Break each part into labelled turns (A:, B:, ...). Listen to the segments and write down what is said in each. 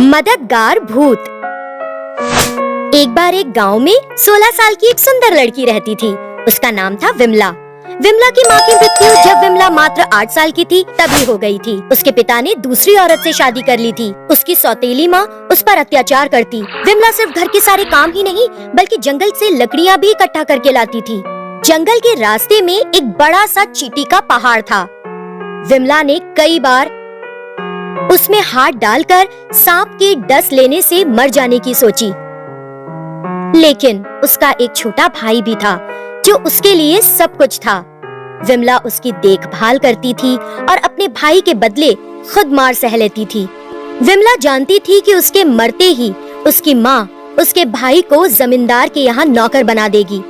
A: मददगार भूत। एक बार एक गांव में 16 साल की एक सुंदर लड़की रहती थी। उसका नाम था विमला। विमला की माँ की मृत्यु जब विमला मात्र 8 साल की थी तभी हो गई थी। उसके पिता ने दूसरी औरत से शादी कर ली थी। उसकी सौतेली माँ उस पर अत्याचार करती। विमला सिर्फ घर के सारे काम ही नहीं बल्कि जंगल से लकड़ियाँ भी इकट्ठा करके लाती थी। जंगल के रास्ते में एक बड़ा सा चींटी का पहाड़ था। विमला ने कई बार उसमें हाथ डालकर सांप के डस लेने से मर जाने की सोची, लेकिन उसका एक छोटा भाई भी था जो उसके लिए सब कुछ था। विमला उसकी देखभाल करती थी और अपने भाई के बदले खुद मार सह लेती थी। विमला जानती थी कि उसके मरते ही उसकी माँ उसके भाई को जमींदार के यहाँ नौकर बना देगी।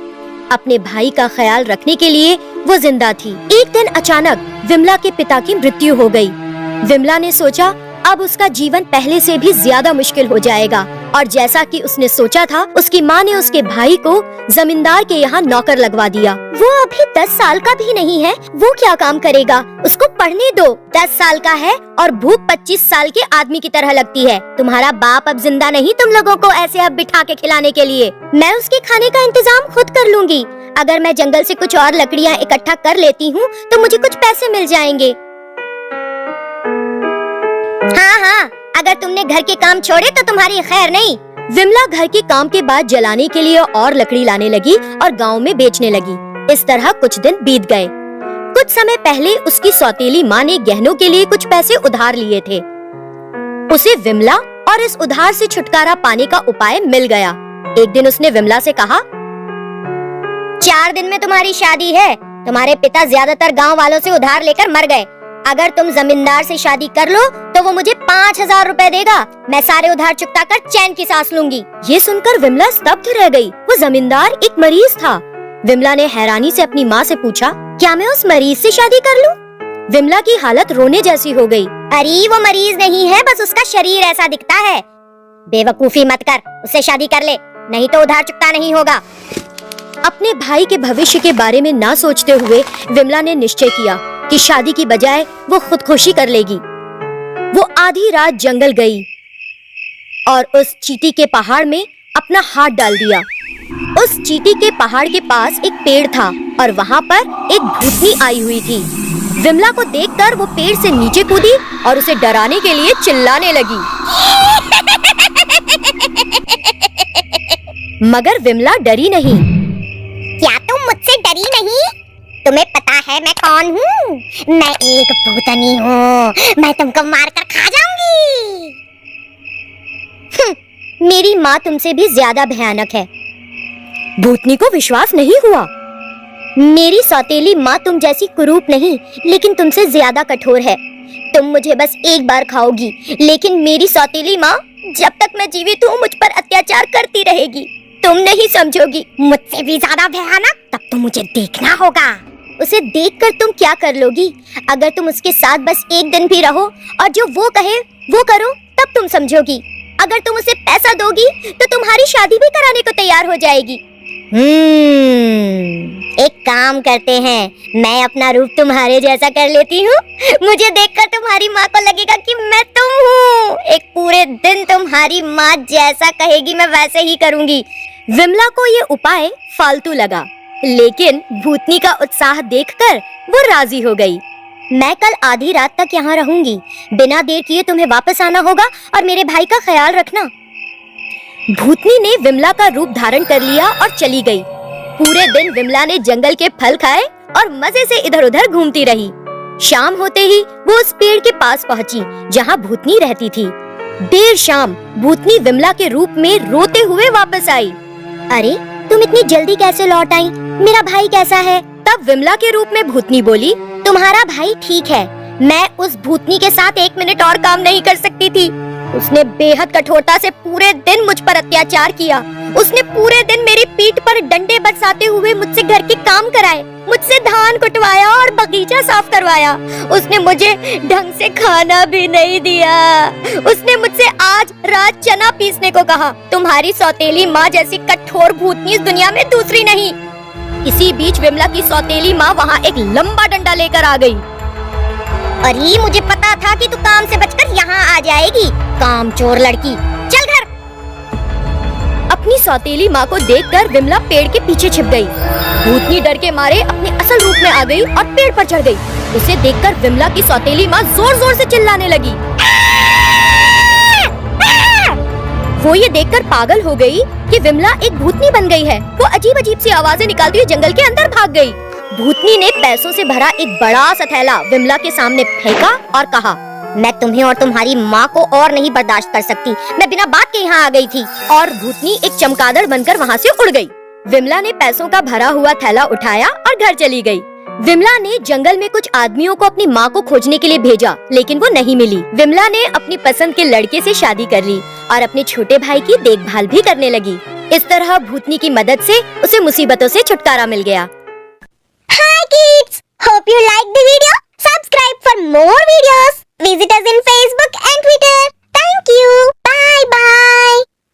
A: अपने भाई का ख्याल रखने के लिए वो जिंदा थी। एक दिन अचानक विमला के पिता की मृत्यु हो गई। विमला ने सोचा अब उसका जीवन पहले से भी ज्यादा मुश्किल हो जाएगा, और जैसा कि उसने सोचा था उसकी माँ ने उसके भाई को जमींदार के यहाँ नौकर लगवा दिया। वो अभी 10 साल का भी नहीं है, वो क्या काम करेगा, उसको पढ़ने दो। 10 साल का है और भूख 25 साल के आदमी की तरह लगती है। तुम्हारा बाप अब जिंदा नहीं तुम लोगों को ऐसे अब बिठा के खिलाने के लिए। मैं उसके खाने का इंतजाम खुद कर लूंगी। अगर मैं जंगल से कुछ और लकड़ियाँ इकट्ठा कर लेती हूँ तो मुझे कुछ पैसे मिल जाएंगे। हाँ, अगर तुमने घर के काम छोड़े तो तुम्हारी खैर नहीं। विमला घर के काम के बाद जलाने के लिए और लकड़ी लाने लगी और गांव में बेचने लगी। इस तरह कुछ दिन बीत गए। कुछ समय पहले उसकी सौतेली माँ ने गहनों के लिए कुछ पैसे उधार लिए थे। उसे विमला और इस उधार से छुटकारा पाने का उपाय मिल गया। एक दिन उसने विमला से कहा, 4 दिन में तुम्हारी शादी है। तुम्हारे पिता ज्यादातर गाँव वालों से उधार लेकर मर गए। अगर तुम जमींदार से शादी कर लो तो वो मुझे 5000 रुपए देगा। मैं सारे उधार चुकता कर चैन की सांस लूंगी। ये सुनकर विमला स्तब्ध रह गई। वो जमींदार एक मरीज था। विमला ने हैरानी से अपनी माँ से पूछा, क्या मैं उस मरीज से शादी कर लूं? विमला की हालत रोने जैसी हो गई। अरे वो मरीज नहीं है, बस उसका शरीर ऐसा दिखता है। बेवकूफी मत कर, उससे शादी कर ले, नहीं तो उधार चुकता नहीं होगा। अपने भाई के भविष्य के बारे में ना सोचते हुए विमला ने निश्चय किया कि शादी की बजाय वो खुदकुशी कर लेगी। वो आधी रात जंगल गई और उस चींटी के पहाड़ में अपना हाथ डाल दिया। उस चींटी के पहाड़ के पास एक पेड़ था और वहाँ पर एक भूतनी आई हुई थी। विमला को देखकर वो पेड़ से नीचे कूदी और उसे डराने के लिए चिल्लाने लगी। मगर विमला डरी नहीं।
B: क्या तुम मुझसे डरी नहीं? तुम्हें पता है मैं कौन हूँ? मैं एक भूतनी हूँ। मैं तुमको मारकर खा जाऊंगी।
A: मेरी माँ तुमसे भी ज्यादा भयानक है। भूतनी को विश्वास नहीं हुआ। मेरी सौतेली माँ तुम जैसी कुरूप नहीं, लेकिन तुमसे ज्यादा कठोर है। तुम मुझे बस एक बार खाओगी, लेकिन मेरी सौतेली माँ जब तक मैं जीवित हूँ मुझ पर अत्याचार करती रहेगी। तुम नहीं समझोगी।
B: मुझसे भी ज्यादा भयानक? तब तो मुझे देखना होगा।
A: उसे देखकर तुम क्या कर लोगी? अगर तुम उसके साथ बस एक दिन भी रहो और जो वो कहे वो करो तब तुम समझोगी। अगर तुम उसे पैसा दोगी तो तुम्हारी शादी भी कराने को तैयार हो जाएगी।
B: एक काम करते हैं, मैं अपना रूप तुम्हारे जैसा कर लेती हूँ। मुझे देखकर तुम्हारी माँ को लगेगा कि मैं तुम हूँ। एक पूरे दिन तुम्हारी माँ जैसा कहेगी मैं वैसे ही करूँगी।
A: विमला को ये उपाय फालतू लगा, लेकिन भूतनी का उत्साह देखकर वो राजी हो गई। मैं कल आधी रात तक यहाँ रहूंगी। बिना देर किए तुम्हें वापस आना होगा और मेरे भाई का ख्याल रखना। भूतनी ने विमला का रूप धारण कर लिया और चली गई। पूरे दिन विमला ने जंगल के फल खाए और मजे से इधर उधर घूमती रही। शाम होते ही वो उस पेड़ के पास पहुंची जहाँ भूतनी रहती थी। देर शाम भूतनी विमला के रूप में रोते हुए वापस आई। अरे तुम इतनी जल्दी कैसे लौट आई? मेरा भाई कैसा है? तब विमला के रूप में भूतनी बोली, तुम्हारा भाई ठीक है। मैं उस भूतनी के साथ 1 मिनट और काम नहीं कर सकती थी। उसने बेहद कठोरता से पूरे दिन मुझ पर अत्याचार किया। उसने पूरे दिन मेरी पीठ पर डंडे बरसाते हुए मुझसे घर के काम कराए, मुझसे धान कुटवाया और बगीचा साफ करवाया। उसने मुझे ढंग से खाना भी नहीं दिया। उसने मुझसे आज रात चना पीसने को कहा। तुम्हारी सौतेली माँ जैसी कठोर भूतनी इस दुनिया में दूसरी नहीं। इसी बीच विमला की सौतेली माँ वहाँ एक लंबा डंडा लेकर आ गई।
B: अरे मुझे पता था कि तू काम से बचकर यहाँ आ जाएगी, कामचोर लड़की। चल घर।
A: अपनी सौतेली माँ को देखकर विमला पेड़ के पीछे छिप गई। भूतनी डर के मारे अपने असल रूप में आ गई और पेड़ पर चढ़ गई। उसे देखकर विमला की सौतेली माँ जोर जोर से चिल्लाने लगी। वो ये देखकर पागल हो गई कि विमला एक भूतनी बन गई है। वो अजीब अजीब सी आवाजें निकालती हुई जंगल के अंदर भाग गई। भूतनी ने पैसों से भरा एक बड़ा सा थैला विमला के सामने फेंका और कहा,
B: मैं तुम्हें और तुम्हारी माँ को और नहीं बर्दाश्त कर सकती। मैं बिना बात के यहाँ आ गई थी।
A: और भूतनी एक चमगादड़ बनकर वहाँ से उड़ गई। विमला ने पैसों का भरा हुआ थैला उठाया और घर चली गई। विमला ने जंगल में कुछ आदमियों को अपनी माँ को खोजने के लिए भेजा, लेकिन वो नहीं मिली। विमला ने अपनी पसंद के लड़के से शादी कर ली और अपने छोटे भाई की देखभाल भी करने लगी। इस तरह भूतनी की मदद से उसे मुसीबतों से छुटकारा मिल गया।
B: Hi kids, hope you like the video. Subscribe for more videos. Visit us in Facebook and Twitter.